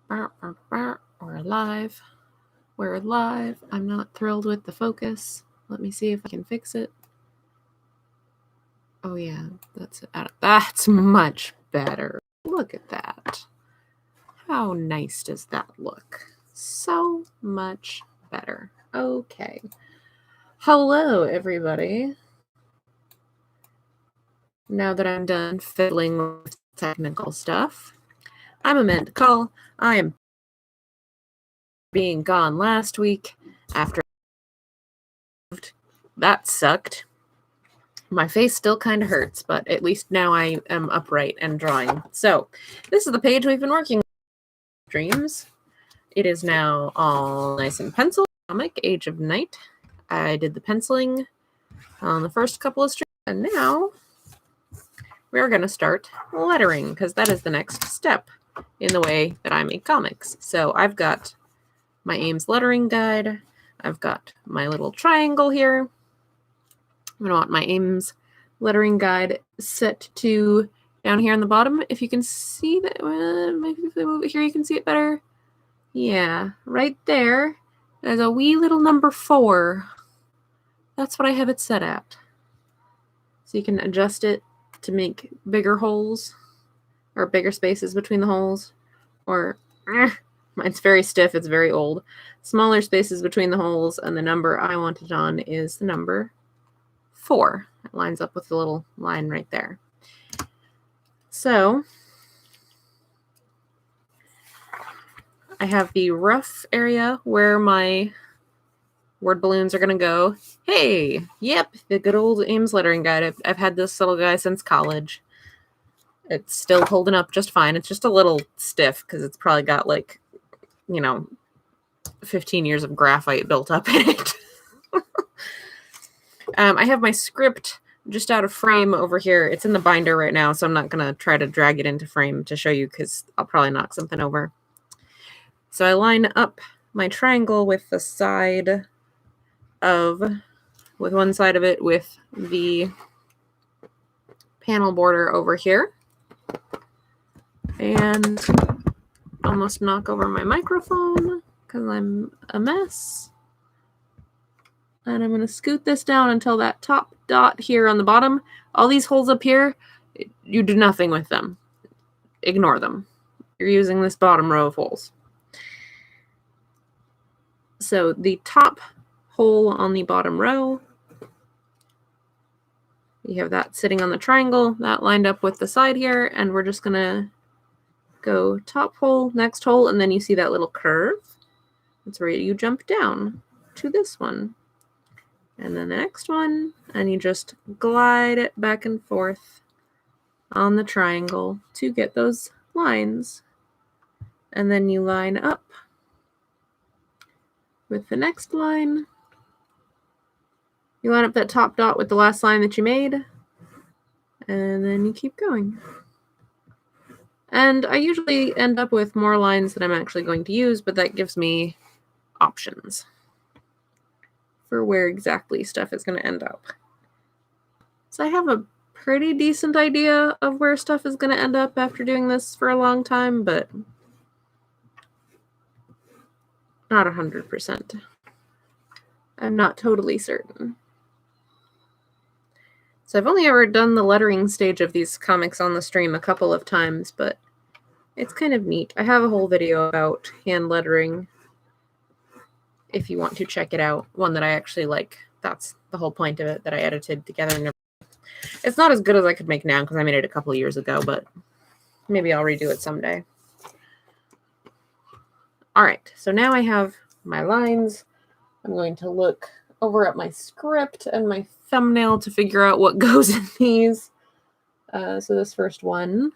We're live. We're live. I'm not thrilled with the focus. Let me see if I can fix it. Oh yeah, that's much better. Look at that. How nice does that look? So much better. Okay. Hello, everybody. Now that I'm done fiddling with technical stuff, I'm Amanda Call. I am being gone last week after that sucked. My face still kind of hurts, but at least now I am upright and drawing. So this is the page we've been working on. Dreams. It is now all nice and penciled. Comic Age of Night. I did the penciling on the first couple of strips, and now we're going to start lettering because that is the next step in the way that I make comics. So I've got my Ames lettering guide. I've got my little triangle here. I'm going to want my Ames lettering guide set to down here on the bottom. If you can see that, maybe if I move it here, you can see it better. Yeah, right there. There's a wee little number 4. That's what I have it set at. So you can adjust it to make bigger holes or bigger spaces between the holes. Or, mine's very stiff, it's very old. Smaller spaces between the holes, and the number I want it on is the number 4. It lines up with the little line right there. So I have the rough area where my word balloons are going to go. Hey, yep, the good old Ames lettering guide. I've had this little guy since college. It's still holding up just fine. It's just a little stiff because it's probably got 15 years of graphite built up in it. I have my script just out of frame over here. It's in the binder right now, so I'm not going to try to drag it into frame to show you because I'll probably knock something over. So I line up my triangle with one side of it with the panel border over here. And almost knock over my microphone because I'm a mess. And I'm going to scoot this down until that top dot here on the bottom. All these holes up here, you do nothing with them. Ignore them. You're using this bottom row of holes. So the top hole on the bottom row, you have that sitting on the triangle, that lined up with the side here, and we're just going to go top hole, next hole, and then you see that little curve. That's where you jump down to this one. And then the next one, and you just glide it back and forth on the triangle to get those lines. And then you line up with the next line. You line up that top dot with the last line that you made, and then you keep going. And I usually end up with more lines than I'm actually going to use, but that gives me options for where exactly stuff is going to end up. So I have a pretty decent idea of where stuff is going to end up after doing this for a long time, but not 100%. I'm not totally certain. So I've only ever done the lettering stage of these comics on the stream a couple of times, but it's kind of neat. I have a whole video about hand lettering if you want to check it out. One that I actually like. That's the whole point of it, that I edited together. It's not as good as I could make now because I made it a couple of years ago, but maybe I'll redo it someday. All right, so now I have my lines. I'm going to look over at my script and my thumbnail to figure out what goes in these. So this first one,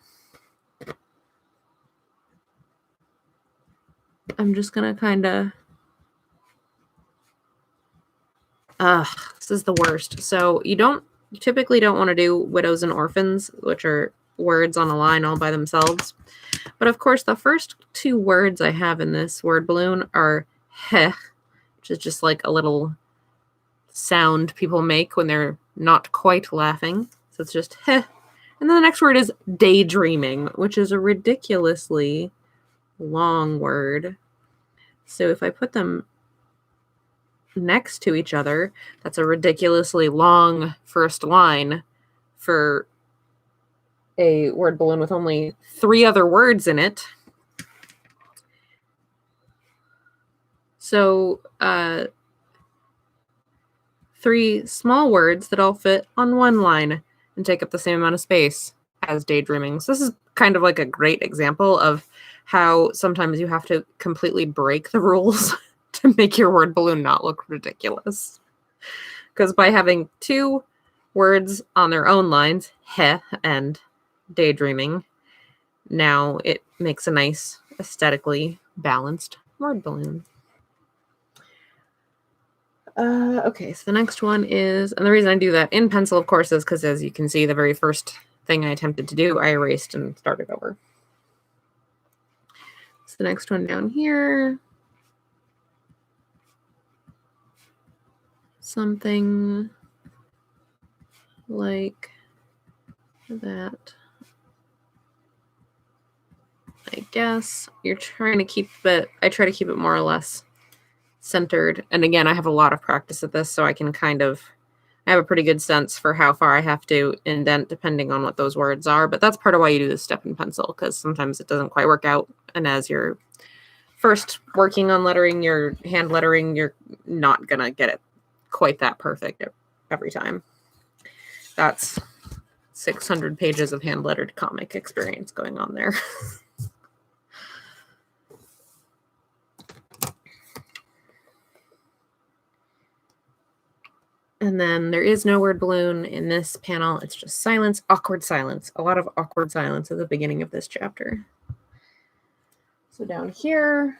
I'm just going to kind of... this is the worst. So you typically don't want to do widows and orphans, which are words on a line all by themselves. But of course, the first 2 words I have in this word balloon are heh, which is just like a little sound people make when they're not quite laughing. So it's just heh. And then the next word is daydreaming, which is a ridiculously long word. So if I put them next to each other, that's a ridiculously long first line for a word balloon with only 3 other words in it. So 3 small words that all fit on one line and take up the same amount of space as daydreaming. So this is kind of like a great example of how sometimes you have to completely break the rules to make your word balloon not look ridiculous. Because by having 2 words on their own lines, heh and daydreaming, now it makes a nice aesthetically balanced word balloon. Okay, so the next one is, and the reason I do that in pencil, of course, is because, as you can see, the very first thing I attempted to do, I erased and started over. So the next one down here, something like that. I guess you're trying to keep it, I try to keep it more or less centered. And again, I have a lot of practice at this, so I can kind of, I have a pretty good sense for how far I have to indent depending on what those words are. But that's part of why you do this step in pencil, because sometimes it doesn't quite work out. And as you're first working on lettering, your hand lettering, you're not going to get it quite that perfect every time. That's 600 pages of hand lettered comic experience going on there. And then there is no word balloon in this panel. It's just silence, awkward silence. A lot of awkward silence at the beginning of this chapter. So down here,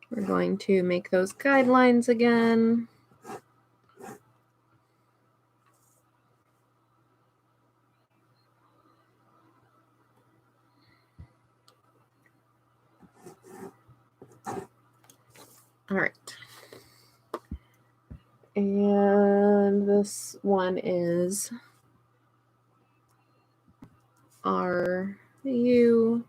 we're going to make those guidelines again. All right. And this one is Are you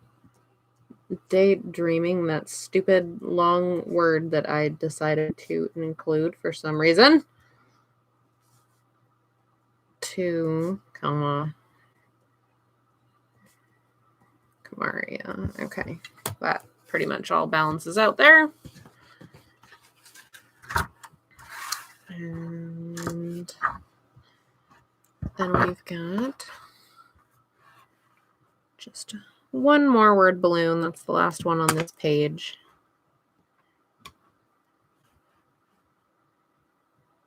daydreaming? That stupid long word that I decided to include for some reason. To, comma, Kamaria. Okay. That pretty much all balances out there. And then we've got just one more word balloon. That's the last one on this page.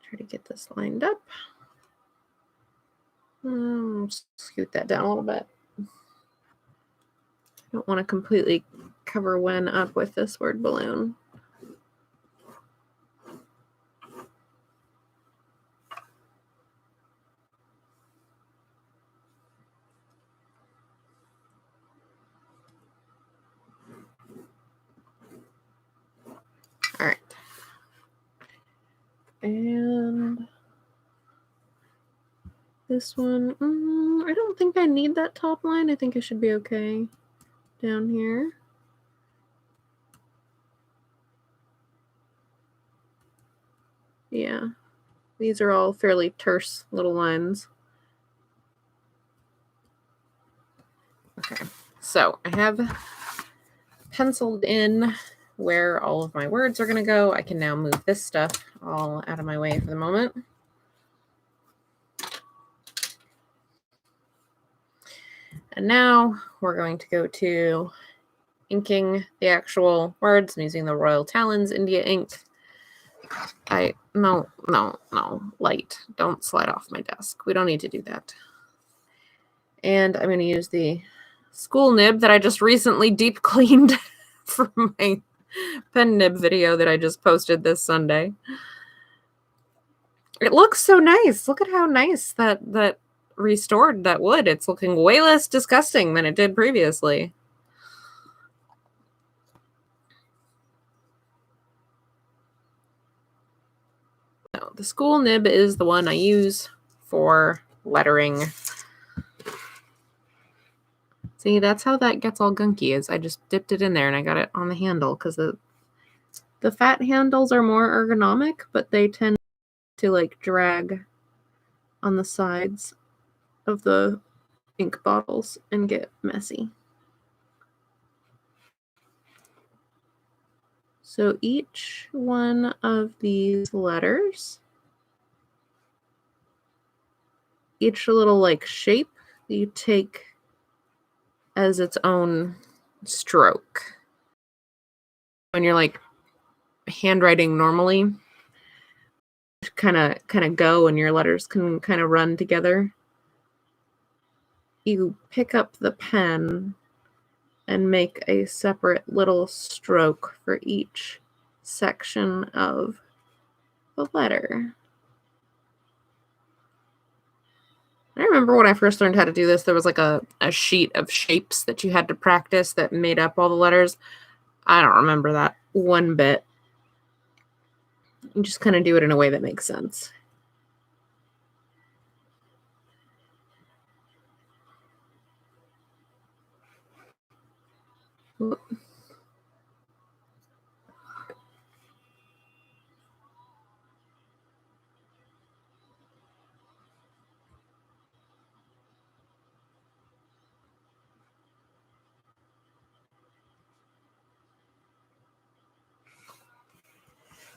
Try to get this lined up. Scoot that down a little bit. I don't want to completely cover Wen up with this word balloon. All right. And this one, I don't think I need that top line. I think it should be okay down here. Yeah, these are all fairly terse little lines. Okay, so I have penciled in where all of my words are going to go. I can now move this stuff all out of my way for the moment. And now we're going to go to inking the actual words. I'm using the Royal Talons India ink. No, light. Don't slide off my desk. We don't need to do that. And I'm going to use the school nib that I just recently deep cleaned for my pen nib video that I just posted this Sunday. It looks so nice. Look at how nice that restored that wood. It's looking way less disgusting than it did previously. No, the school nib is the one I use for lettering. See, that's how that gets all gunky, is I just dipped it in there and I got it on the handle, because the fat handles are more ergonomic, but they tend to like drag on the sides of the ink bottles and get messy. So each one of these letters, each little like shape, you take as its own stroke. When you're like handwriting normally, kind of go and your letters can kind of run together. You pick up the pen and make a separate little stroke for each section of the letter. I remember when I first learned how to do this, there was like a sheet of shapes that you had to practice that made up all the letters. I don't remember that one bit. You just kind of do it in a way that makes sense.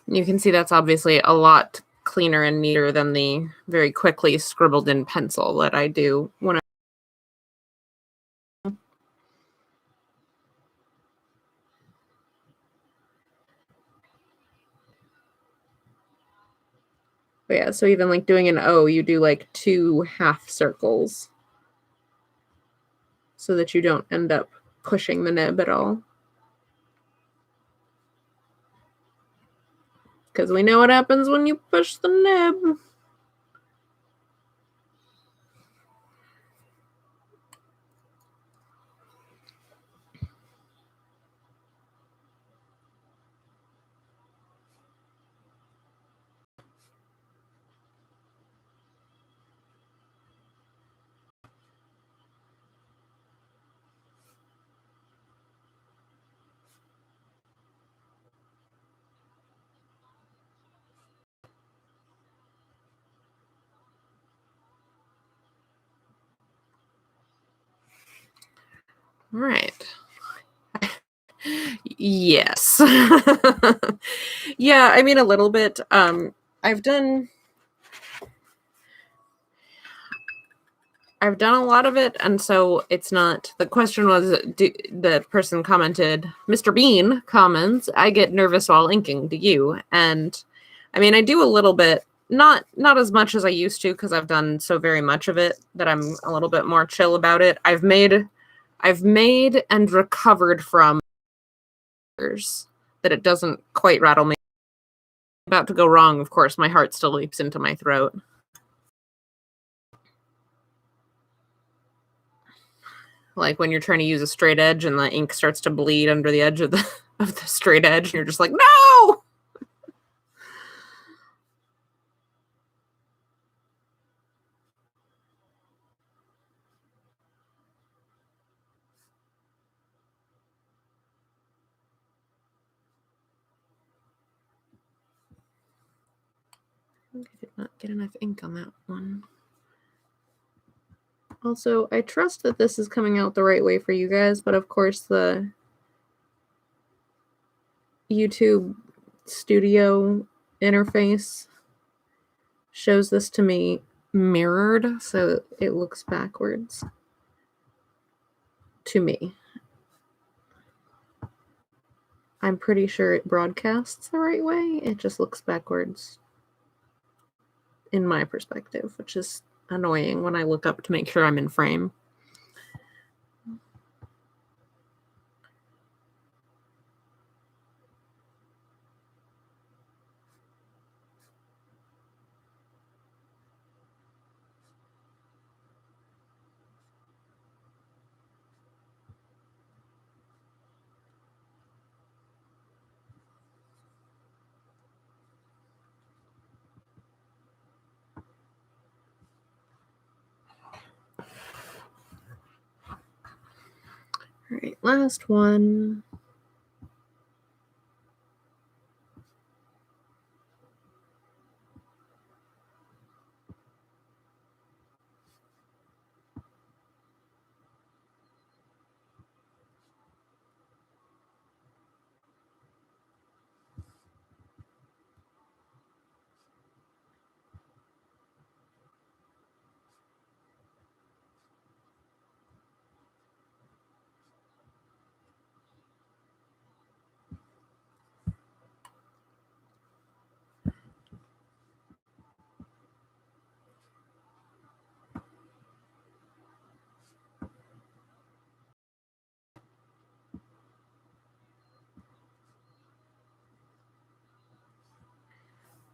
You can see that's obviously a lot cleaner and neater than the very quickly scribbled in pencil that I do when But yeah, so even like doing an O, you do like 2 half circles so that you don't end up pushing the nib at all. Because we know what happens when you push the nib. Right. Yes. Yeah, I mean a little bit. I've done a lot of it, and so it's not. The question was, the person commented, Mr. Bean comments, I get nervous while inking. Do you? And I mean, I do a little bit, not as much as I used to, because I've done so very much of it that I'm a little bit more chill about it. I've made and recovered from that it doesn't quite rattle me. About to go wrong, of course, my heart still leaps into my throat. Like when you're trying to use a straight edge and the ink starts to bleed under the edge of the straight edge, and you're just like, no! I think I did not get enough ink on that one. Also, I trust that this is coming out the right way for you guys, but of course the YouTube studio interface shows this to me mirrored, so it looks backwards to me. I'm pretty sure it broadcasts the right way. It just looks backwards in my perspective, which is annoying when I look up to make sure I'm in frame. All right, last one.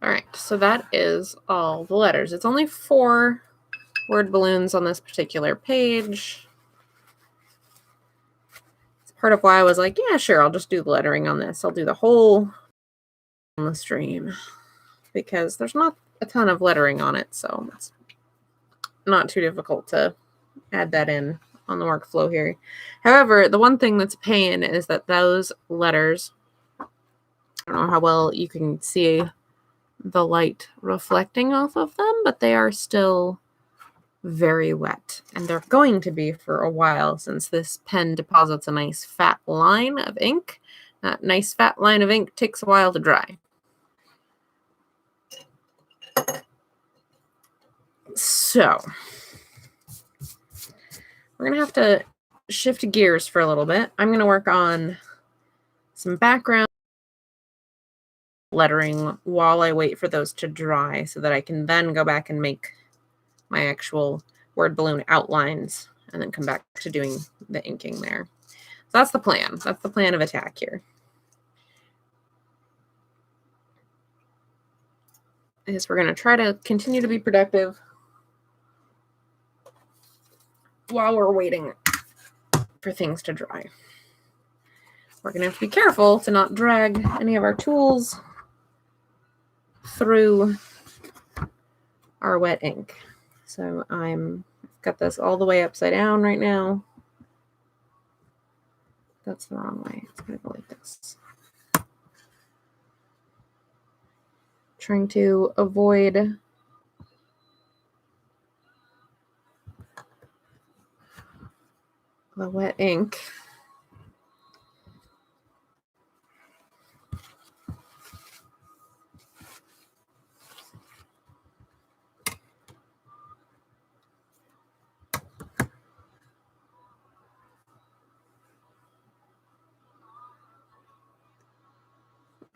All right, so that is all the letters. It's only 4 word balloons on this particular page. It's part of why I was like, yeah, sure, I'll just do the lettering on this. I'll do the whole on the stream because there's not a ton of lettering on it, so it's not too difficult to add that in on the workflow here. However, the one thing that's a pain is that those letters, I don't know how well you can see the light reflecting off of them, but they are still very wet, and they're going to be for a while since this pen deposits a nice fat line of ink. That nice fat line of ink takes a while to dry. So we're gonna have to shift gears for a little bit. I'm gonna work on some background lettering while I wait for those to dry so that I can then go back and make my actual word balloon outlines and then come back to doing the inking there. So that's the plan. That's the plan of attack here. Is we're going to try to continue to be productive while we're waiting for things to dry. We're going to have to be careful to not drag any of our tools through our wet ink. So I've got this all the way upside down right now. That's the wrong way. It's going to go like this. Trying to avoid the wet ink.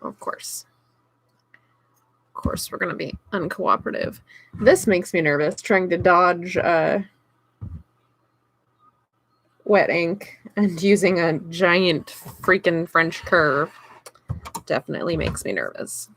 Of course, we're going to be uncooperative. This makes me nervous, trying to dodge wet ink and using a giant freaking French curve. Definitely makes me nervous.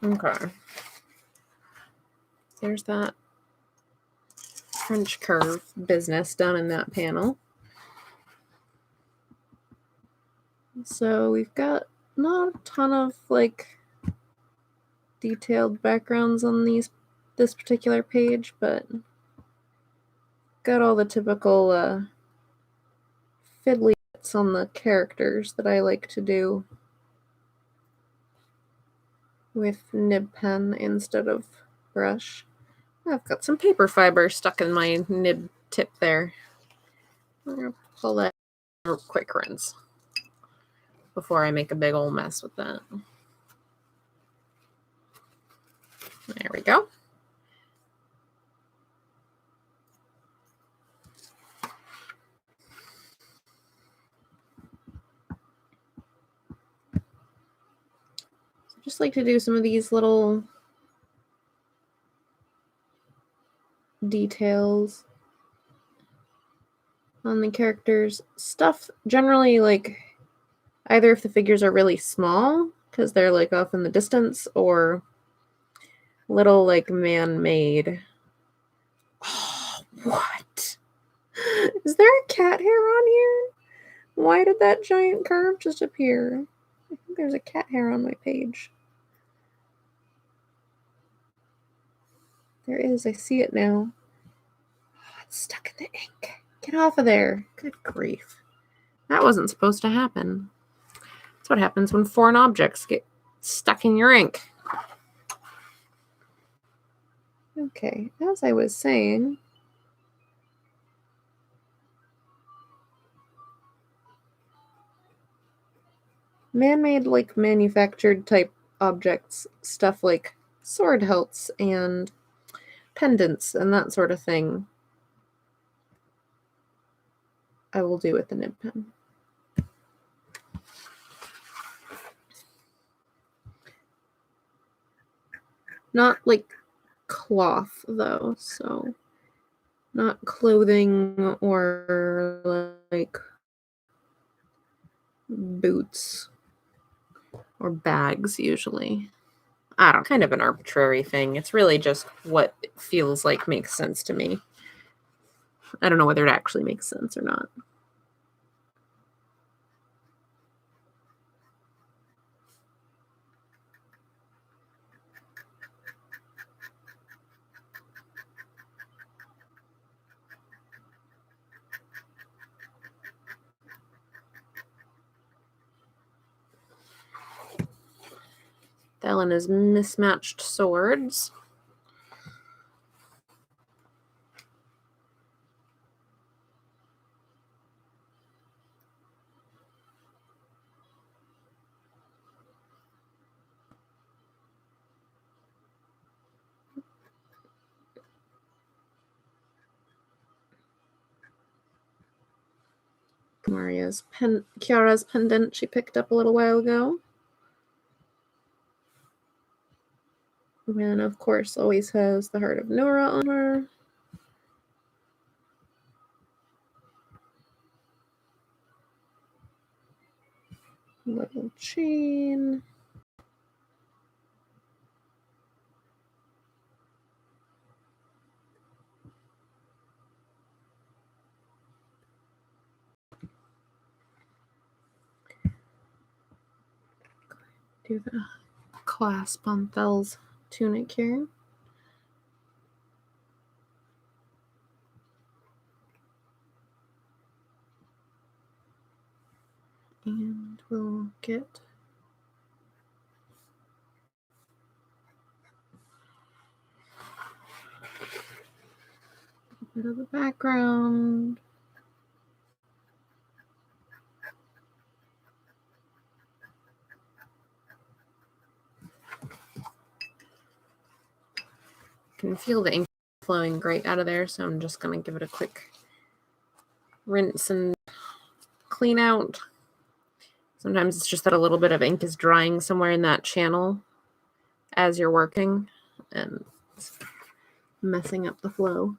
Okay. There's that French curve business done in that panel. So we've got not a ton of like detailed backgrounds on this particular page, but got all the typical fiddly bits on the characters that I like to do with nib pen instead of brush. I've got some paper fiber stuck in my nib tip there. I'm gonna pull that quick rinse before I make a big old mess with that. There we go. just like to do some of these little details on the characters. Stuff generally, like, either if the figures are really small because they're like off in the distance, or little like man-made. Oh, what? Is there a cat hair on here? Why did that giant curve just appear? I think there's a cat hair on my page. There is. I see it now. Oh, it's stuck in the ink. Get off of there. Good grief. That wasn't supposed to happen. That's what happens when foreign objects get stuck in your ink. Okay, as I was saying, man-made, like manufactured type objects, stuff like sword hilts and pendants and that sort of thing, I will do with the nib pen. Not like cloth though, so not clothing or like boots or bags usually. I don't know, kind of an arbitrary thing. It's really just what it feels like makes sense to me. I don't know whether it actually makes sense or not. Ellen is mismatched swords. Kiara's pendant she picked up a little while ago. And of course always has the heart of Nora on her. Little chain. Do the clasp on Thel's tunic here. And we'll get a bit of the background. You can feel the ink flowing great out of there, so I'm just going to give it a quick rinse and clean out. Sometimes it's just that a little bit of ink is drying somewhere in that channel as you're working, and it's messing up the flow.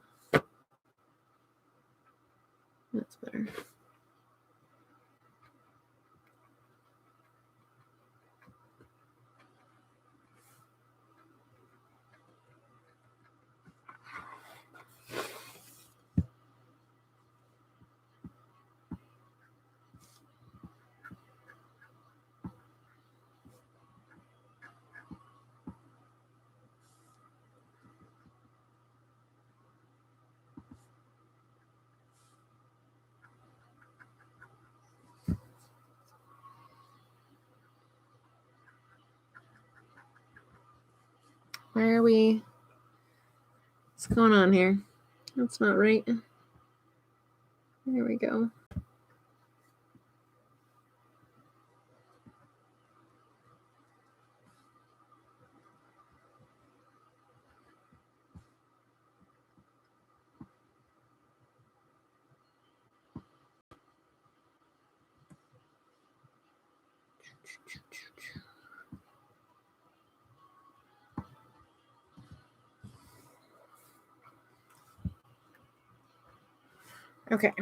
That's better. Where are we? What's going on here? That's not right. There we go. Okay,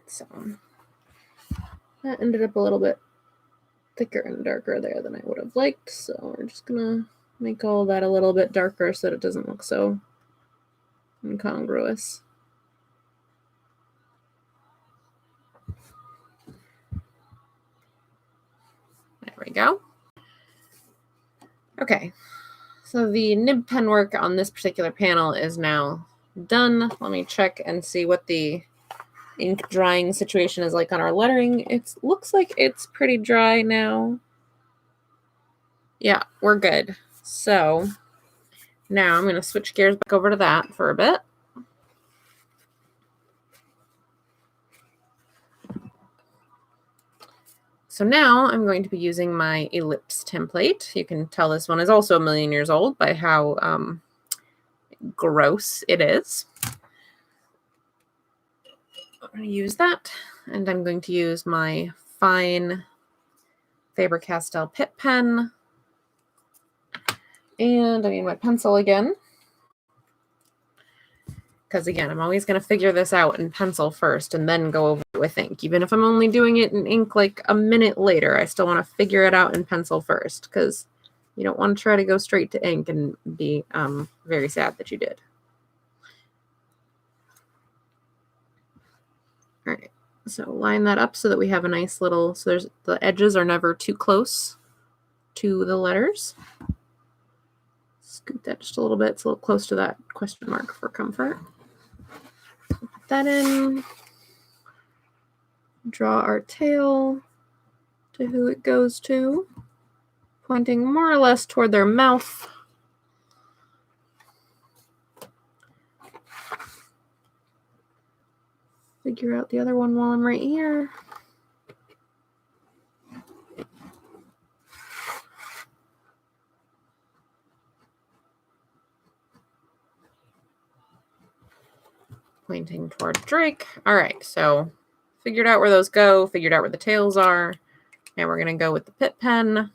so that ended up a little bit thicker and darker there than I would have liked, so we're just gonna make all that a little bit darker so that it doesn't look so incongruous. There we go. Okay, so the nib pen work on this particular panel is now done. Let me check and see what the ink drying situation is like on our lettering. It looks like it's pretty dry now. Yeah, we're good. So now I'm going to switch gears back over to that for a bit. So now I'm going to be using my ellipse template. You can tell this one is also a million years old by how gross it is. I'm going to use that, and I'm going to use my fine Faber-Castell Pitt pen, and I need my pencil again, because again, I'm always going to figure this out in pencil first and then go over it with ink. Even if I'm only doing it in ink like a minute later, I still want to figure it out in pencil first, because you don't want to try to go straight to ink and be very sad that you did. All right, so line that up so that we have a nice little, so the edges are never too close to the letters. Scoot that just a little bit. It's a little close to that question mark for comfort. Put that in. Draw our tail to who it goes to, pointing more or less toward their mouth. Figure out the other one while I'm right here. Pointing toward Drake. All right, so figured out where those go, figured out where the tails are. Now we're going to go with the Pitt pen.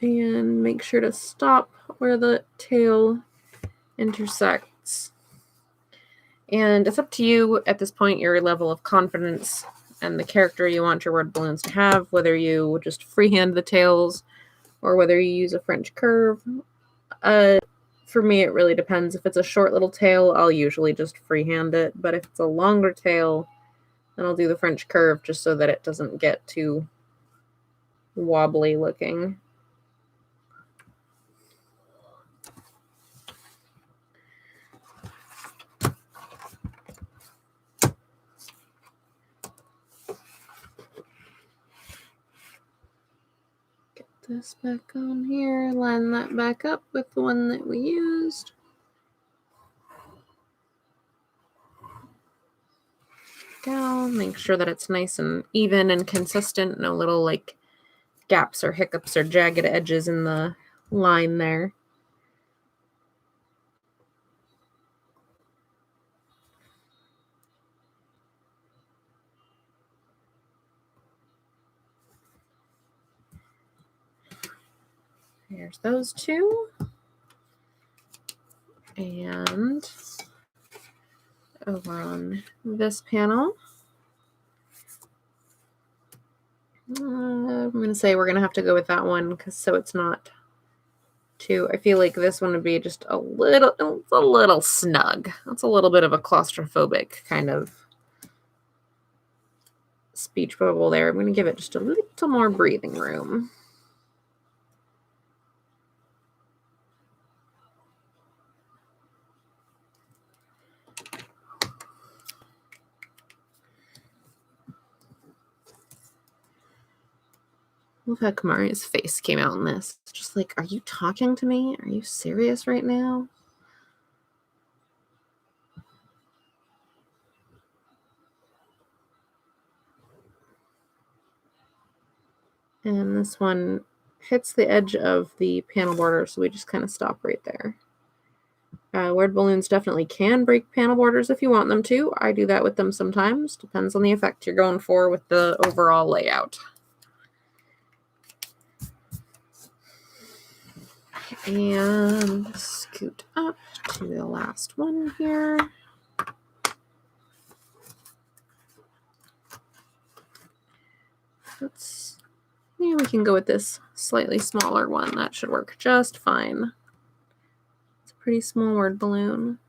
And make sure to stop where the tail intersects. And it's up to you at this point, your level of confidence and the character you want your word balloons to have, whether you just freehand the tails or whether you use a French curve. For me, it really depends. If it's a short little tail, I'll usually just freehand it. But if it's a longer tail, then I'll do the French curve just so that it doesn't get too wobbly looking. Get this back on here, line that back up with the one that we used. Down, make sure that it's nice and even and consistent, no little like gaps or hiccups or jagged edges in the line there. Here's those two. And over on this panel, I'm going to say we're going to have to go with that one because so it's not too, I feel like this one would be just a little snug. That's a little bit of a claustrophobic kind of speech bubble there. I'm going to give it just a little more breathing room. Love how Kamari's face came out in this. Just like, are you talking to me? Are you serious right now? And this one hits the edge of the panel border, so we just kind of stop right there. Word balloons definitely can break panel borders if you want them to. I do that with them sometimes. Depends on the effect you're going for with the overall layout. And scoot up to the last one here. Yeah, we can go with this slightly smaller one. That should work just fine. It's a pretty small word balloon.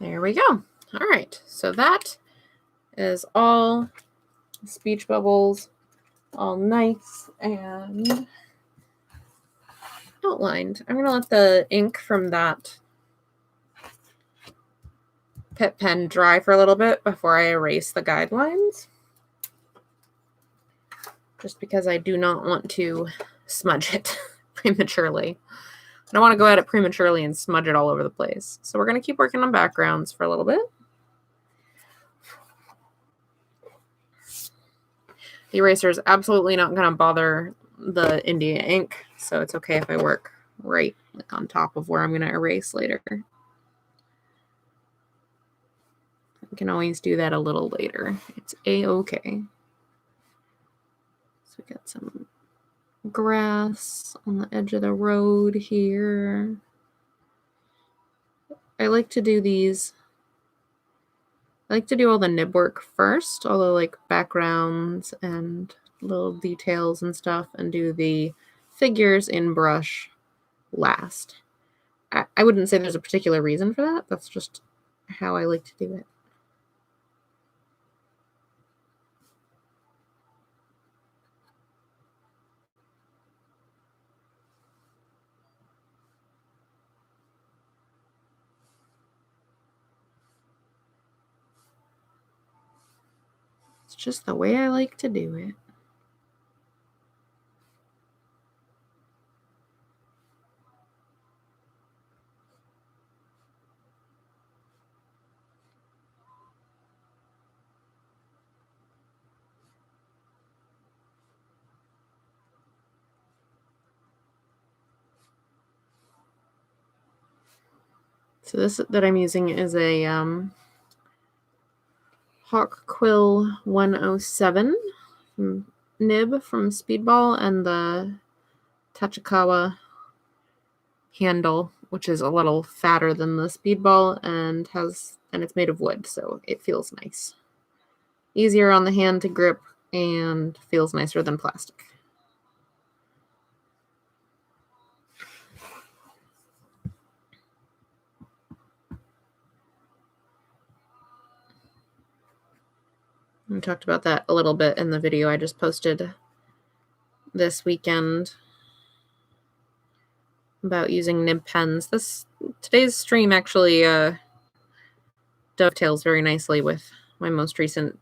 There we go. All right, so that is all speech bubbles, all nice and outlined. I'm going to let the ink from that Pit pen dry for a little bit before I erase the guidelines. Just because I do not want to smudge it prematurely. I don't want to go at it prematurely and smudge it all over the place. So we're going to keep working on backgrounds for a little bit. The eraser is absolutely not going to bother the India ink, so it's okay if I work right on top of where I'm going to erase later. I can always do that a little later. It's a-okay. So we got some grass on the edge of the road here. I like to do these. I like to do all the nib work first, all the like backgrounds and little details and stuff, and do the figures in brush last. I wouldn't say there's a particular reason for that. That's just how I like to do it. It's just the way I like to do it. So this that I'm using is a Hawk Quill 107 nib from Speedball, and the Tachikawa handle, which is a little fatter than the Speedball and it's made of wood, so it feels nice. Easier on the hand to grip and feels nicer than plastic. We talked about that a little bit in the video I just posted this weekend about using nib pens. Today's stream actually dovetails very nicely with my most recent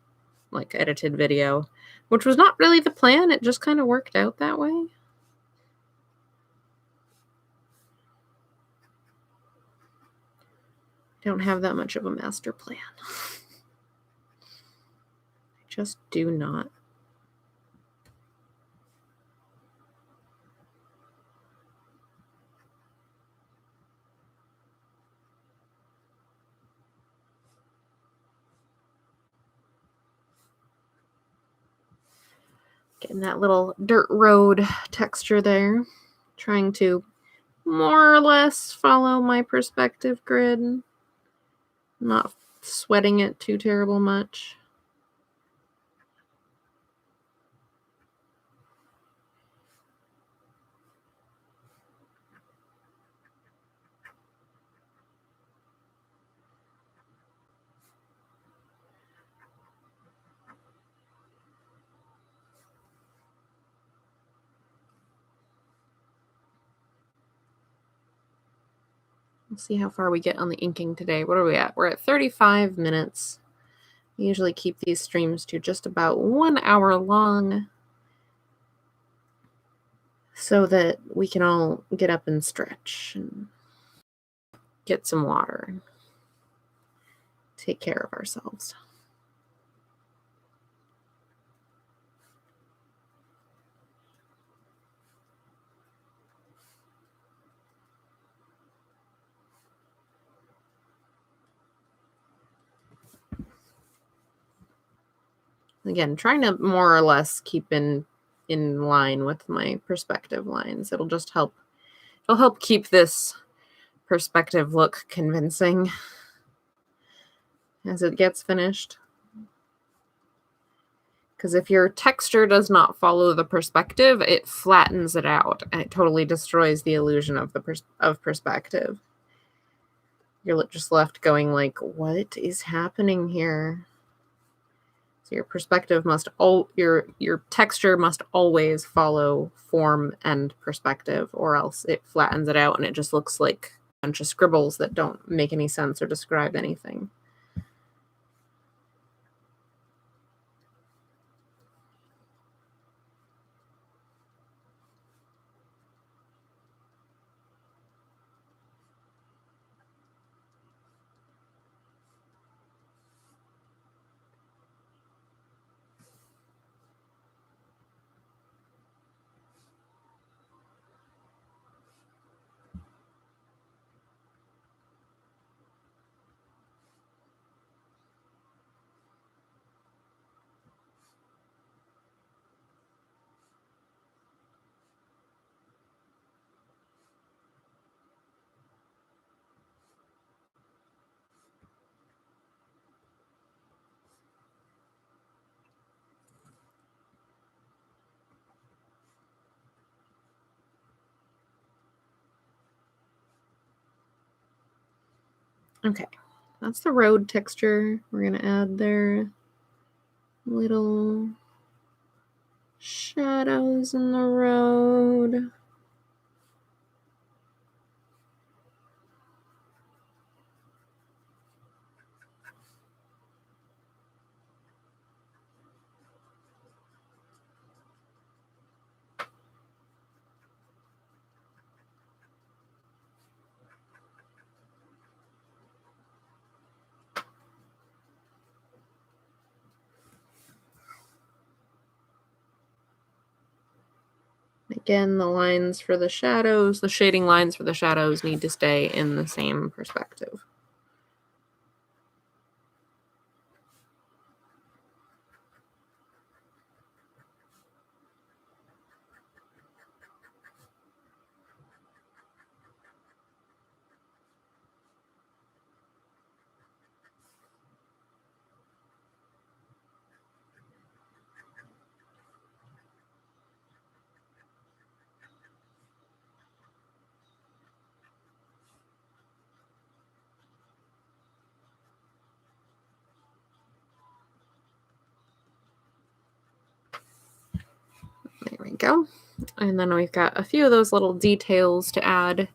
edited video, which was not really the plan. It just kind of worked out that way. I don't have that much of a master plan. I just do not. Getting that little dirt road texture there. Trying to more or less follow my perspective grid. Not sweating it too terrible much. Let's see how far we get on the inking today. What are we at? We're at 35 minutes. We usually keep these streams to just about 1 hour long so that we can all get up and stretch and get some water and take care of ourselves. Again, trying to more or less keep in line with my perspective lines. It'll help keep this perspective look convincing as it gets finished. Because if your texture does not follow the perspective, it flattens it out and it totally destroys the illusion of perspective. You're just left going like, what is happening here? So your perspective your texture must always follow form and perspective, or else it flattens it out and it just looks like a bunch of scribbles that don't make any sense or describe anything. Okay, that's the road texture. We're going to add their little shadows in the road. Again, the lines for the shadows, the shading lines for the shadows need to stay in the same perspective. There we go. And then we've got a few of those little details to add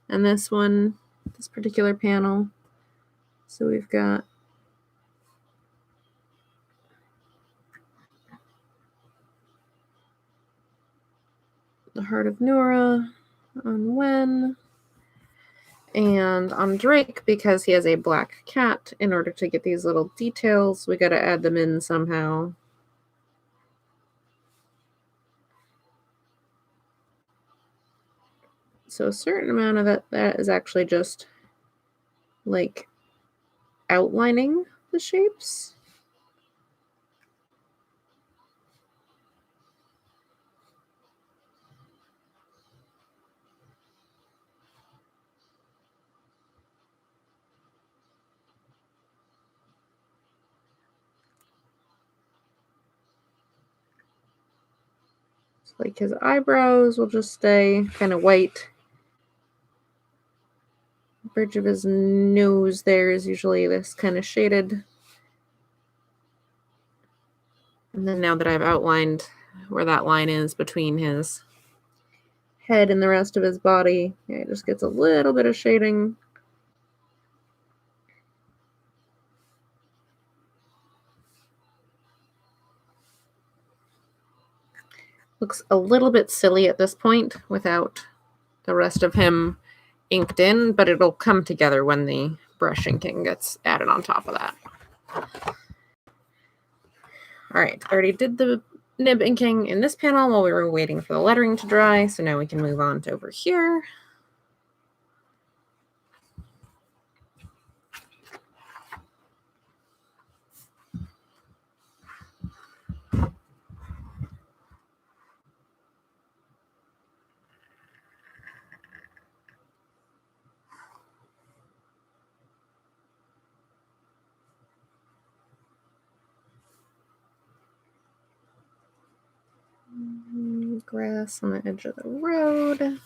in this particular panel. So we've got the heart of Nora on Wen. And on Drake, because he has a black cat, in order to get these little details, we got to add them in somehow. So a certain amount of that is actually just like outlining the shapes. So like his eyebrows will just stay kind of white. The bridge of his nose there is usually this kind of shaded. And then now that I've outlined where that line is between his head and the rest of his body, it just gets a little bit of shading Looks a little bit silly at this point without the rest of him inked in, but it'll come together when the brush inking gets added on top of that. All right, I already did the nib inking in this panel while we were waiting for the lettering to dry, so now we can move on to over here. Grass on the edge of the road.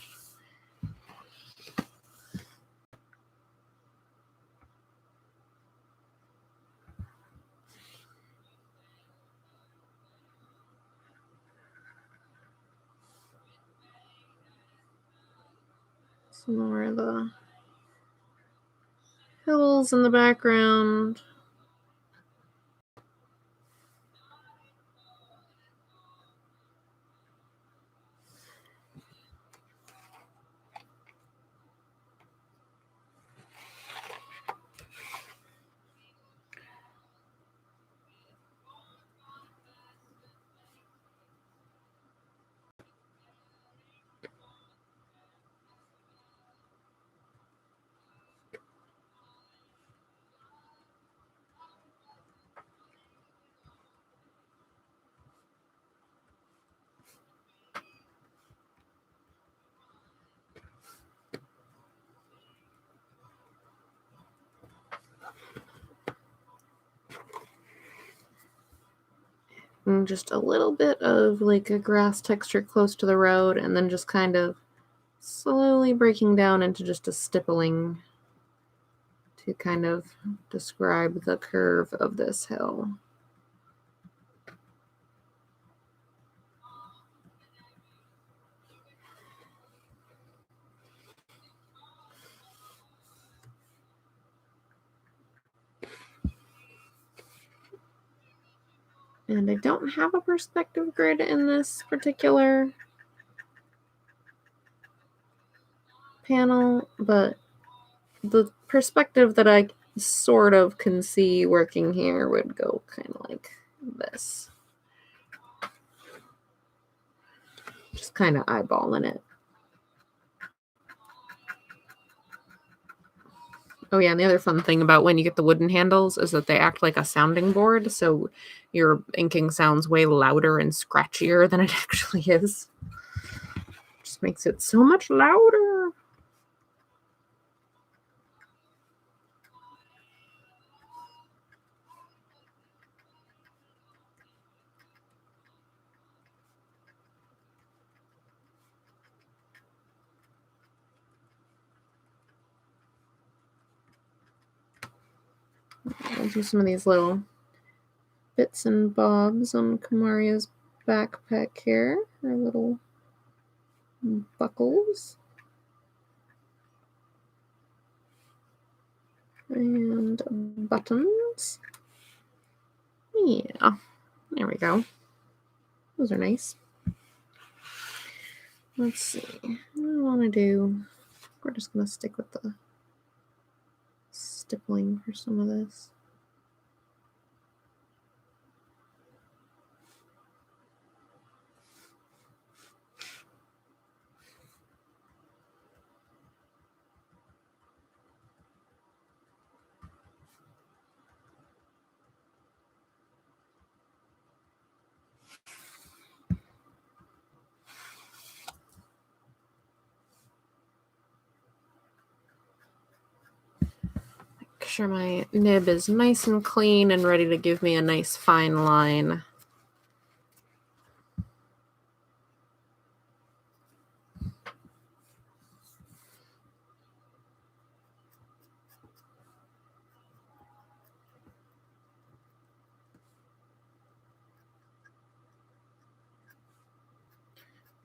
Some more of the hills in the background. And just a little bit of like a grass texture close to the road, and then just kind of slowly breaking down into just a stippling to kind of describe the curve of this hill. And I don't have a perspective grid in this particular panel, but the perspective that I sort of can see working here would go kind of like this. Just kind of eyeballing it. Oh yeah, and the other fun thing about when you get the wooden handles is that they act like a sounding board, so your inking sounds way louder and scratchier than it actually is. Just makes it so much louder. I'll do some of these little bits and bobs on Kamaria's backpack here. Her little buckles. And buttons. Yeah, there we go. Those are nice. Let's see. What do I want to do? We're just going to stick with the stippling for some of this. Make sure my nib is nice and clean and ready to give me a nice fine line.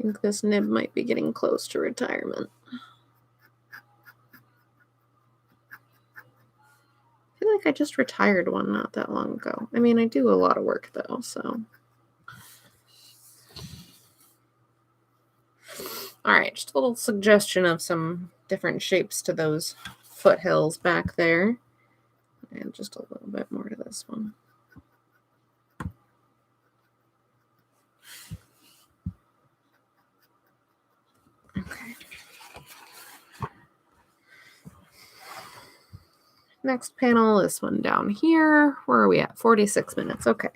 I think this nib might be getting close to retirement. I feel like I just retired one not that long ago. I mean, I do a lot of work though, so. All right, just a little suggestion of some different shapes to those foothills back there. And just a little bit more to this one. Okay. Next panel, this one down here. Where are we at? 46 minutes. Okay.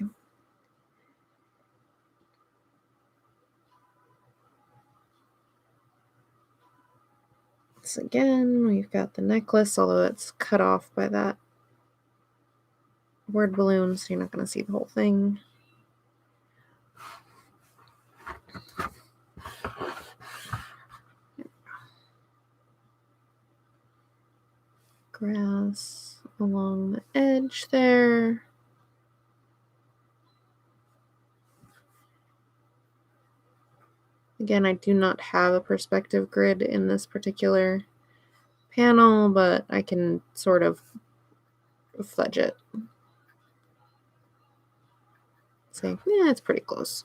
So again, we've got the necklace, although it's cut off by that word balloon, so you're not going to see the whole thing. Grass along the edge there. Again, I do not have a perspective grid in this particular panel, but I can sort of fudge it. Say, yeah, it's pretty close.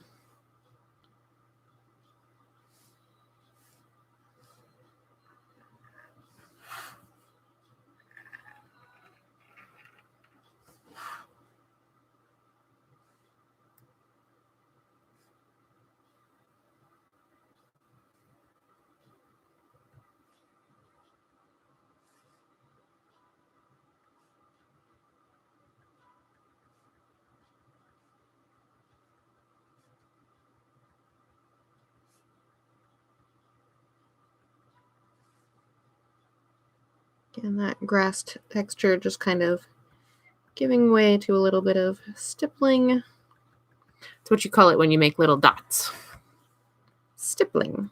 Again, that grass texture just kind of giving way to a little bit of stippling. It's what you call it when you make little dots. Stippling.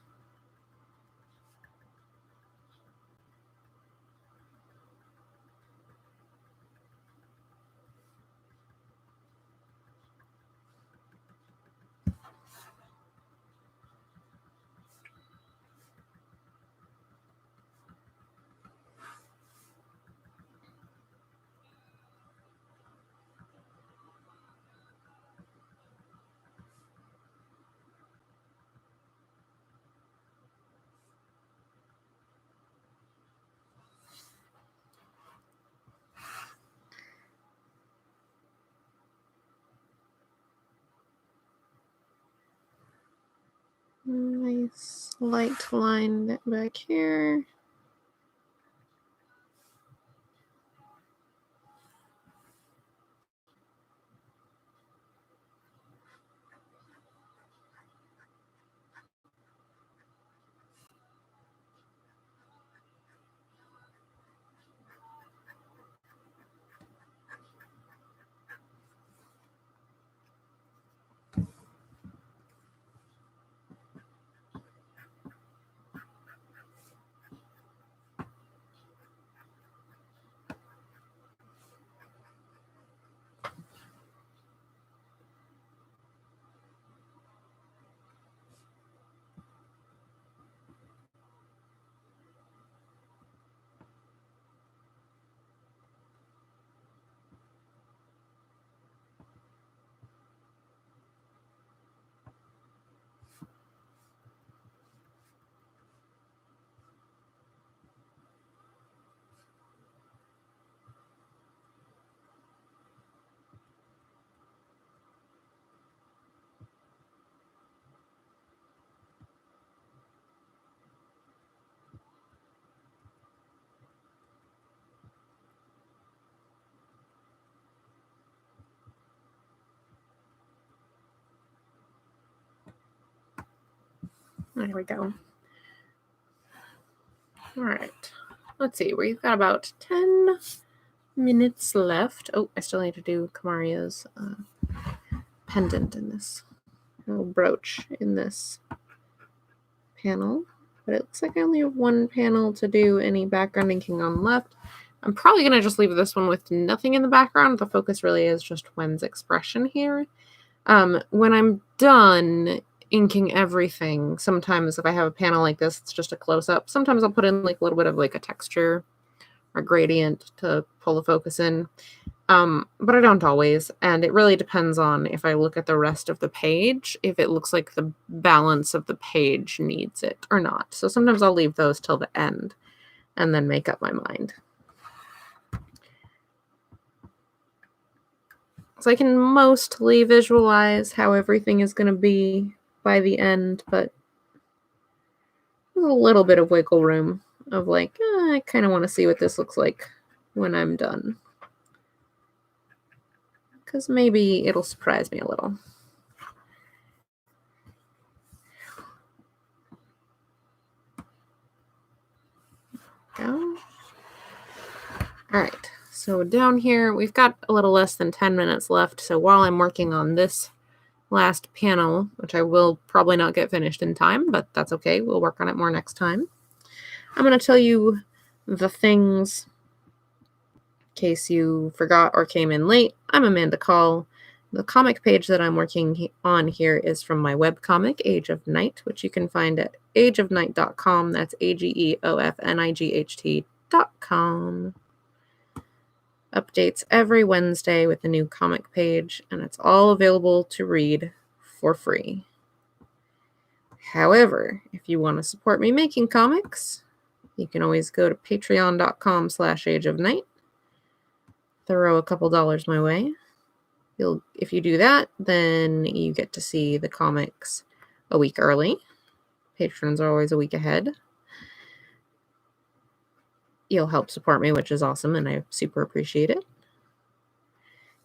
Nice light line back here. There we go. All right. Let's see. We've got about 10 minutes left. Oh, I still need to do Kamaria's pendant in this little brooch in this panel. But it looks like I only have one panel to do any background inking on left. I'm probably going to just leave this one with nothing in the background. The focus really is just Wen's expression here. When I'm done inking everything, sometimes if I have a panel like this, it's just a close-up. Sometimes I'll put in like a little bit of like a texture or gradient to pull the focus in. But I don't always, and it really depends on if I look at the rest of the page, if it looks like the balance of the page needs it or not. So sometimes I'll leave those till the end and then make up my mind. So I can mostly visualize how everything is going to be by the end, but there's a little bit of wiggle room of like, I kind of want to see what this looks like when I'm done. Because maybe it'll surprise me a little. Down. All right, so down here, we've got a little less than 10 minutes left. So while I'm working on this last panel, which I will probably not get finished in time, but that's okay. We'll work on it more next time. I'm going to tell you the things in case you forgot or came in late. I'm Amanda Call. The comic page that I'm working on here is from my webcomic, Age of Night, which you can find at ageofnight.com. That's AGEOFNIGHT.com. Updates every Wednesday with a new comic page, and it's all available to read for free. However, if you want to support me making comics, you can always go to patreon.com/ageofnight. Throw a couple dollars my way. If you do that, then you get to see the comics a week early. Patrons are always a week ahead. You'll help support me, which is awesome, and I super appreciate it.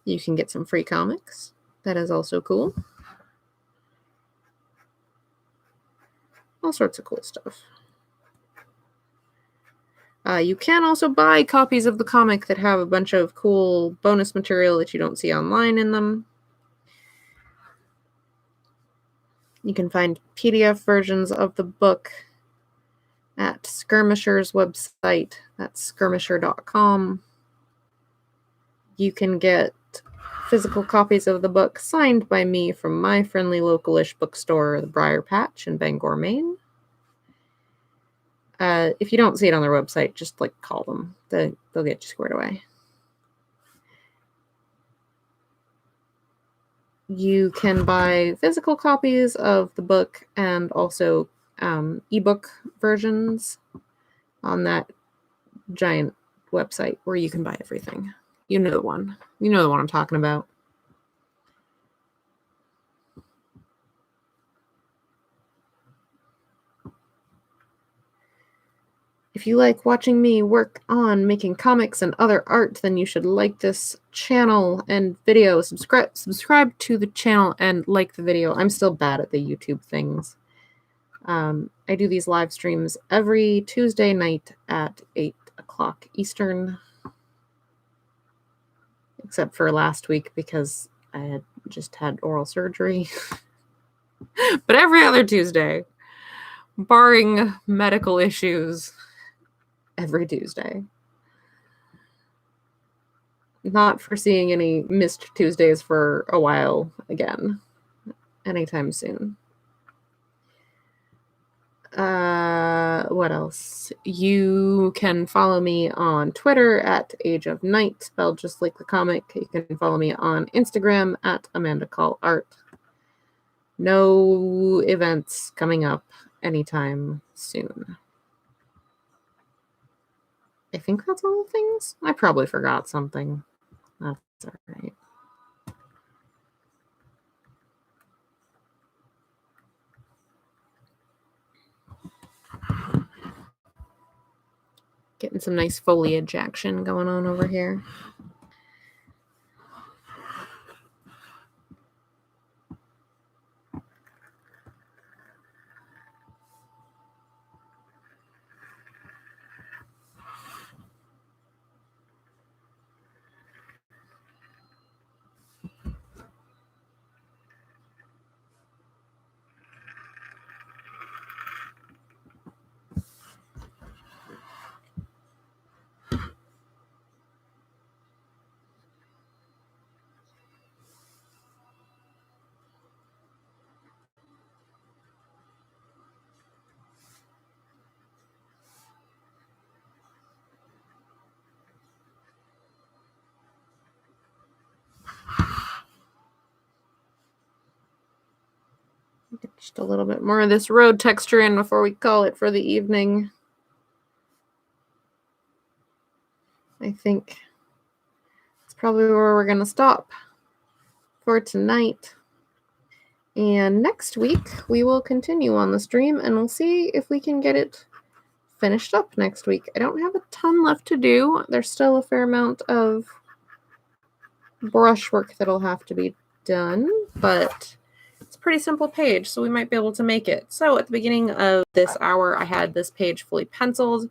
You can get some free comics. That is also cool. All sorts of cool stuff. You can also buy copies of the comic that have a bunch of cool bonus material that you don't see online in them. You can find PDF versions of the book at Skirmisher's website. That's skirmisher.com. You can get physical copies of the book signed by me from my friendly localish bookstore, the Briar Patch in Bangor, Maine. If you don't see it on their website, just call them. They'll get you squared away. You can buy physical copies of the book and also ebook versions on that giant website where you can buy everything. You know the one. You know the one I'm talking about. If you like watching me work on making comics and other art, then you should like this channel and video. Subscribe to the channel and like the video. I'm still bad at the YouTube things. I do these live streams every Tuesday night at 8 o'clock Eastern. Except for last week because I had just had oral surgery. But every other Tuesday, barring medical issues, every Tuesday. Not foreseeing any missed Tuesdays for a while again, anytime soon. What else? You can follow me on Twitter at Age of Night, spelled just like the comic. You can follow me on Instagram at Amanda Call Art. No events coming up anytime soon. I think that's all the things. I probably forgot something. That's all right. Getting some nice foliage action going on over here. Just a little bit more of this road texture in before we call it for the evening. I think that's probably where we're going to stop for tonight. And next week, we will continue on the stream, and we'll see if we can get it finished up next week. I don't have a ton left to do. There's still a fair amount of brushwork that'll have to be done, but it's a pretty simple page, so we might be able to make it. So at the beginning of this hour, I had this page fully penciled.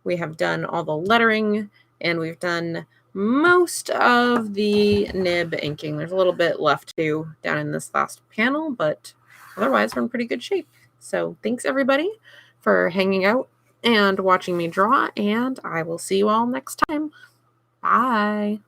We have done all the lettering, and we've done most of the nib inking. There's a little bit left to do down in this last panel, but otherwise we're in pretty good shape. So thanks everybody for hanging out and watching me draw, and I will see you all next time. Bye.